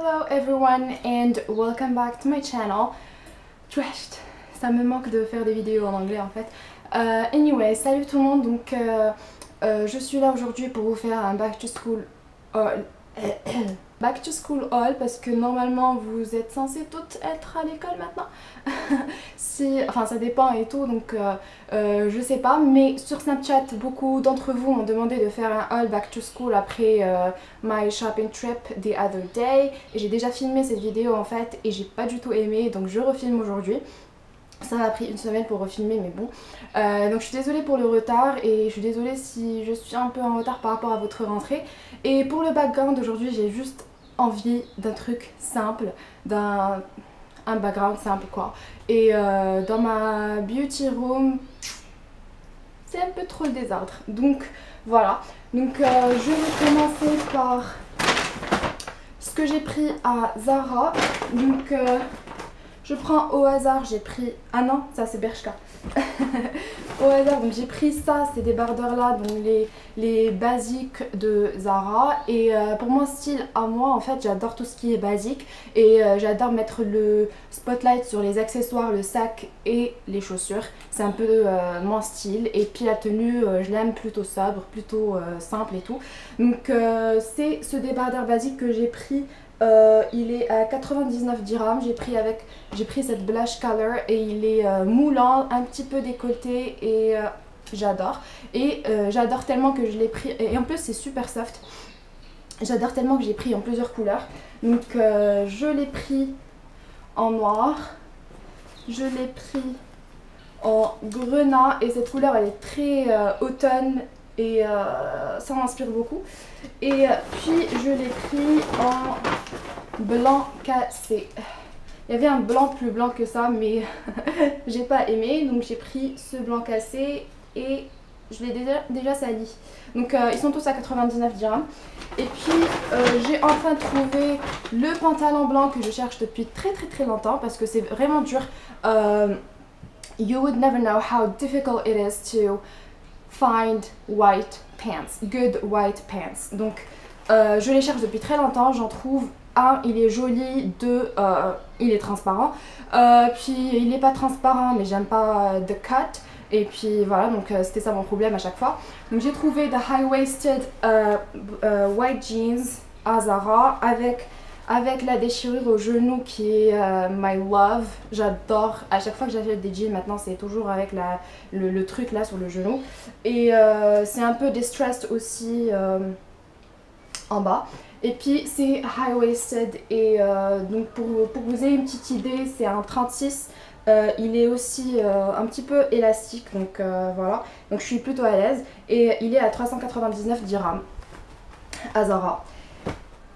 Hello everyone and welcome back to my channel. Trashed. Ça me manque de faire des vidéos en anglais en fait. Anyway, salut tout le monde. Donc je suis là aujourd'hui pour vous faire un back to school haul. Back to school haul parce que normalement vous êtes censés toutes être à l'école maintenant. Enfin ça dépend et tout, donc je sais pas, mais sur Snapchat beaucoup d'entre vous m'ont demandé de faire un haul back to school après my shopping trip the other day, et j'ai déjà filmé cette vidéo en fait et j'ai pas du tout aimé, donc je refilme aujourd'hui. Ça m'a pris une semaine pour refilmer, mais bon. Donc je suis désolée pour le retard et je suis désolée si je suis un peu en retard par rapport à votre rentrée. Et pour le background aujourd'hui, j'ai juste envie d'un truc simple, d'un background simple quoi. Et dans ma beauty room, c'est un peu trop le désordre. Donc voilà. Donc je vais commencer par ce que j'ai pris à Zara. Donc je prends au hasard, j'ai pris... Ah non, ça c'est Bershka. Au hasard, donc j'ai pris ça, c'est des bardeurs là, donc les basiques de Zara. Et pour mon style à moi, en fait, j'adore tout ce qui est basique. Et j'adore mettre le spotlight sur les accessoires, le sac et les chaussures. C'est un peu mon style. Et puis la tenue, je l'aime plutôt sobre, plutôt simple et tout. Donc c'est ce débardeur basique que j'ai pris. Il est à 99 dirhams, j'ai pris cette blush color et il est moulant, un petit peu décolleté et j'adore. Et j'adore tellement que je l'ai pris, et en plus c'est super soft, j'adore tellement que j'ai pris en plusieurs couleurs. Donc je l'ai pris en noir, je l'ai pris en grenat et cette couleur elle est très automne. Et ça m'inspire beaucoup. Et puis je l'ai pris en blanc cassé. Il y avait un blanc plus blanc que ça, mais j'ai pas aimé. Donc j'ai pris ce blanc cassé et je l'ai déjà sali. Donc ils sont tous à 99 dirhams. Et puis j'ai enfin trouvé le pantalon blanc que je cherche depuis très longtemps parce que c'est vraiment dur. You would never know how difficult it is to find white pants, good white pants. Donc je les cherche depuis très longtemps, j'en trouve un, il est joli, deux, il est transparent, puis il n'est pas transparent mais j'aime pas the cut, et puis voilà, donc c'était ça mon problème à chaque fois. Donc j'ai trouvé the high-waisted white jeans à Zara avec la déchirure au genou qui est my love. J'adore, à chaque fois que j'achète des jeans maintenant c'est toujours avec le truc là sur le genou. Et c'est un peu distressed aussi en bas. Et puis c'est high-waisted et donc pour que vous ayez une petite idée, c'est un 36. Il est aussi un petit peu élastique, donc voilà. Donc je suis plutôt à l'aise. Et il est à 399 dirhams à Zara.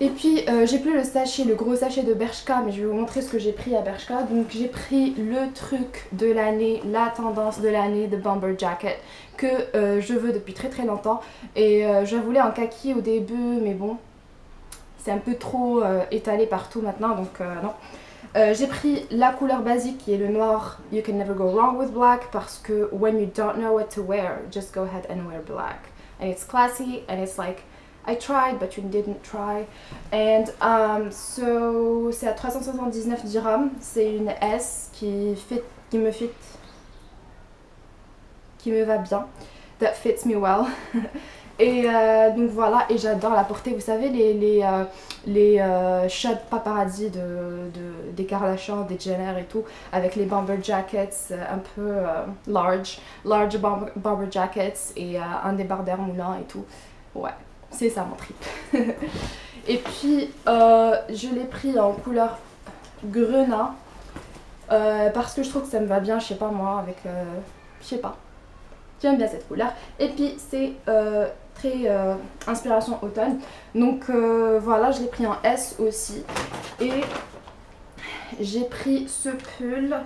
Et puis j'ai plus le sachet, le gros sachet de Bershka, mais je vais vous montrer ce que j'ai pris à Bershka. Donc j'ai pris le truc de l'année, la tendance de l'année de Bomber Jacket que je veux depuis très longtemps. Et je la voulais en kaki au début, mais bon, c'est un peu trop étalé partout maintenant, donc non. J'ai pris la couleur basique qui est le noir. You can never go wrong with black, parce que when you don't know what to wear, just go ahead and wear black. And it's classy and it's like, I tried but you didn't try. And so c'est à 379 dirhams. C'est une S qui me va bien. That fits me well. Et donc voilà, et j'adore la porter. Vous savez les shots paparazzi des Kardashian, des Jenner et tout, avec les bomber jackets un peu large bomber jackets et un débardeur moulant et tout. Ouais. C'est ça mon trip. Et puis je l'ai pris en couleur grenat parce que je trouve que ça me va bien, je sais pas moi, avec je sais pas, j'aime bien cette couleur. Et puis c'est très inspiration automne, donc voilà, je l'ai pris en S aussi. Et j'ai pris ce pull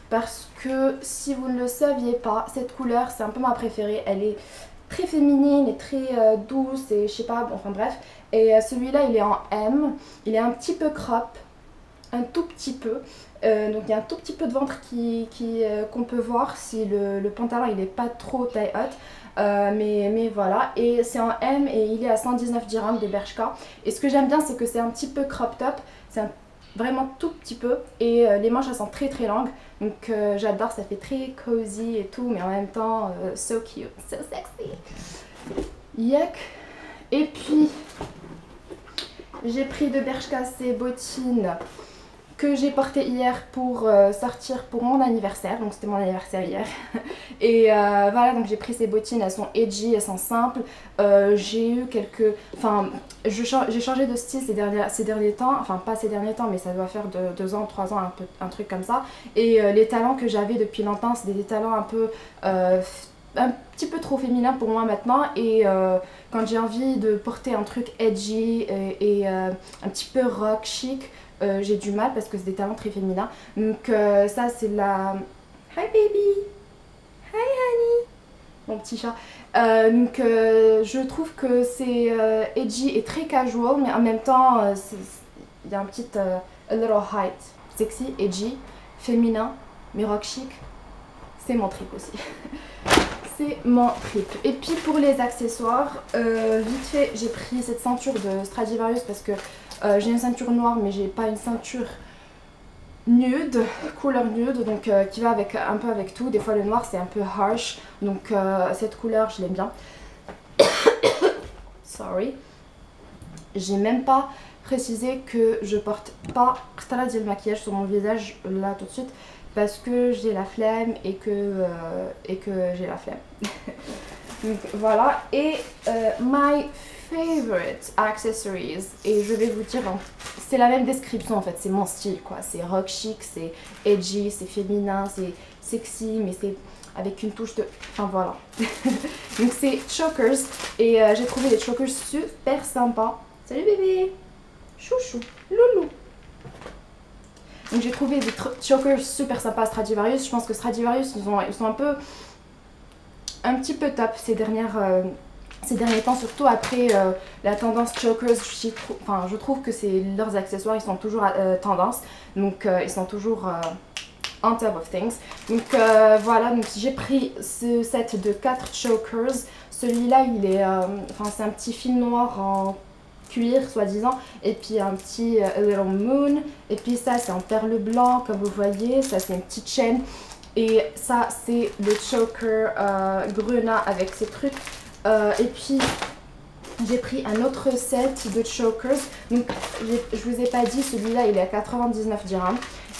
parce que si vous ne le saviez pas, cette couleur c'est un peu ma préférée. Elle est très féminine et très douce et je sais pas, bon, enfin bref. Et celui-là il est en M, il est un petit peu crop, un tout petit peu. Donc il y a un tout petit peu de ventre qu'on peut voir si le pantalon il est pas trop taille haute. mais voilà. Et c'est en M et il est à 119 dirhams de Bershka. Et ce que j'aime bien, c'est que c'est un petit peu crop top, c'est vraiment tout petit peu. Et les manches elles sont très très longues, donc j'adore, ça fait très cozy et tout, mais en même temps so cute, so sexy. Yuck. Et puis j'ai pris de Bershka ces bottines que j'ai portées hier pour sortir pour mon anniversaire, donc c'était mon anniversaire hier. Et voilà, donc j'ai pris ces bottines, elles sont edgy, elles sont simples. J'ai eu quelques... Enfin, j'ai changé de style ces derniers temps, enfin pas ces derniers temps, mais ça doit faire 2 ans, 3 ans, un truc comme ça. Et les talons que j'avais depuis longtemps, c'est des talons un peu... un petit peu trop féminin pour moi maintenant, et quand j'ai envie de porter un truc edgy et un petit peu rock chic, j'ai du mal parce que c'est des talons très féminins. Donc ça c'est la... Hi baby, hi honey, mon petit chat. Donc je trouve que c'est edgy et très casual, mais en même temps il y a un petit a little height, sexy, edgy, féminin, mais rock chic, c'est mon trip aussi. C'est mon trip. Et puis pour les accessoires, vite fait j'ai pris cette ceinture de Stradivarius parce que j'ai une ceinture noire mais j'ai pas une ceinture nude, couleur nude, donc qui va avec, un peu avec tout. Des fois le noir c'est un peu harsh, donc cette couleur je l'aime bien. Sorry. J'ai même pas précisé que je porte pas le maquillage sur mon visage là tout de suite, parce que j'ai la flemme et que j'ai la flemme. Donc voilà, et my favorite accessories, et je vais vous dire, c'est la même description en fait, c'est mon style quoi, c'est rock chic, c'est edgy, c'est féminin, c'est sexy, mais c'est avec une touche de... Enfin voilà. Donc c'est chokers, et j'ai trouvé les chokers super sympas. Salut bébé, chouchou, loulou. Donc j'ai trouvé des chokers super sympas à Stradivarius. Je pense que Stradivarius, ils sont un petit peu top ces derniers temps, surtout après la tendance chokers. Je trouve que leurs accessoires, ils sont toujours tendance, donc ils sont toujours on top of things. Donc voilà, donc j'ai pris ce set de 4 chokers. Celui-là, il est, c'est un petit fil noir en cuir soi-disant, et puis un petit little moon, et puis ça c'est en perle blanc comme vous voyez, ça c'est une petite chaîne, et ça c'est le choker Bruna avec ces trucs, et puis j'ai pris un autre set de chokers. Donc je vous ai pas dit, celui-là il est à 99 dirhams,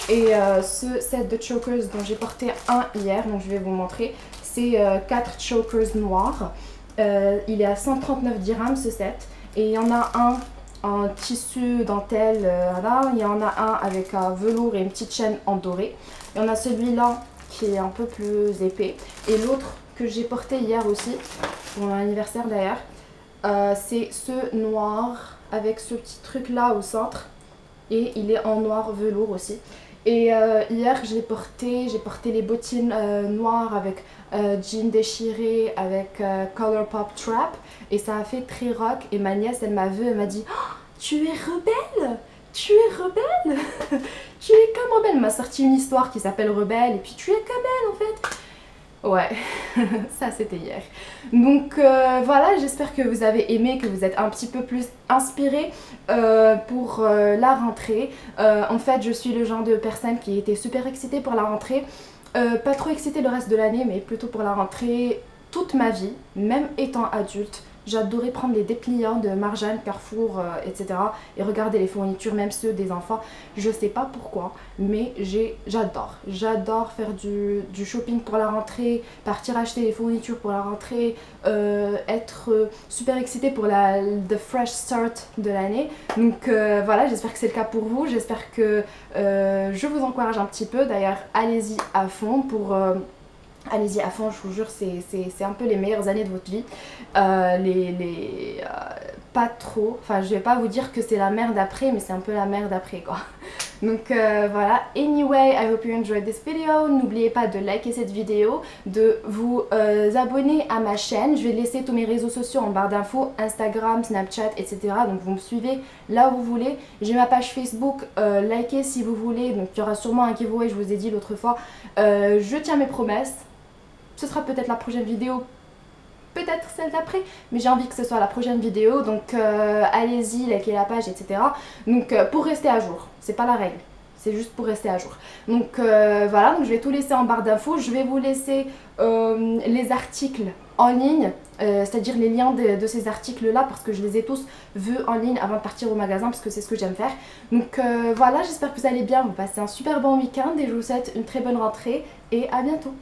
et ce set de chokers dont j'ai porté un hier, donc je vais vous montrer, c'est 4 chokers noirs, il est à 139 dirhams ce set. Et il y en a un en tissu dentelle, là. Il y en a un avec un velours et une petite chaîne en doré. Il y en a celui-là qui est un peu plus épais. Et l'autre que j'ai porté hier aussi, pour mon anniversaire d'ailleurs, c'est ce noir avec ce petit truc là au centre. Et il est en noir velours aussi. Et hier j'ai porté les bottines noires avec jean déchiré avec Colourpop Trap, et ça a fait très rock, et ma nièce elle m'a vu, elle m'a dit oh, tu es rebelle, tu es rebelle, tu es comme rebelle. Elle m'a sorti une histoire qui s'appelle Rebelle, et puis tu es comme elle en fait. Ouais, ça c'était hier. Donc voilà, j'espère que vous avez aimé, que vous êtes un petit peu plus inspirés pour la rentrée. En fait, je suis le genre de personne qui était super excitée pour la rentrée. Pas trop excitée le reste de l'année, mais plutôt pour la rentrée toute ma vie, même étant adulte. J'adorais prendre les dépliants de Marjane, Carrefour, etc. et regarder les fournitures, même ceux des enfants. Je sais pas pourquoi, mais j'adore. J'adore faire du shopping pour la rentrée, partir acheter les fournitures pour la rentrée, être super excitée pour the fresh start de l'année. Donc voilà, j'espère que c'est le cas pour vous. J'espère que je vous encourage un petit peu. D'ailleurs, allez-y à fond pour... allez-y à fond, je vous jure, c'est un peu les meilleures années de votre vie. Pas trop, enfin je vais pas vous dire que c'est la merde après, mais c'est un peu la merde après quoi. Donc voilà, anyway, I hope you enjoyed this video. N'oubliez pas de liker cette vidéo, de vous abonner à ma chaîne. Je vais laisser tous mes réseaux sociaux en barre d'infos, Instagram, Snapchat, etc. Donc vous me suivez là où vous voulez. J'ai ma page Facebook, likez si vous voulez. Donc il y aura sûrement un giveaway, je vous ai dit l'autre fois. Je tiens mes promesses. Ce sera peut-être la prochaine vidéo, peut-être celle d'après, mais j'ai envie que ce soit la prochaine vidéo, donc allez-y, likez la page, etc. Donc pour rester à jour, c'est pas la règle. C'est juste pour rester à jour. Donc voilà, donc je vais tout laisser en barre d'infos. Je vais vous laisser les articles en ligne, c'est-à-dire les liens de ces articles-là, parce que je les ai tous vus en ligne avant de partir au magasin, parce que c'est ce que j'aime faire. Donc voilà, j'espère que vous allez bien, vous passez un super bon week-end et je vous souhaite une très bonne rentrée et à bientôt.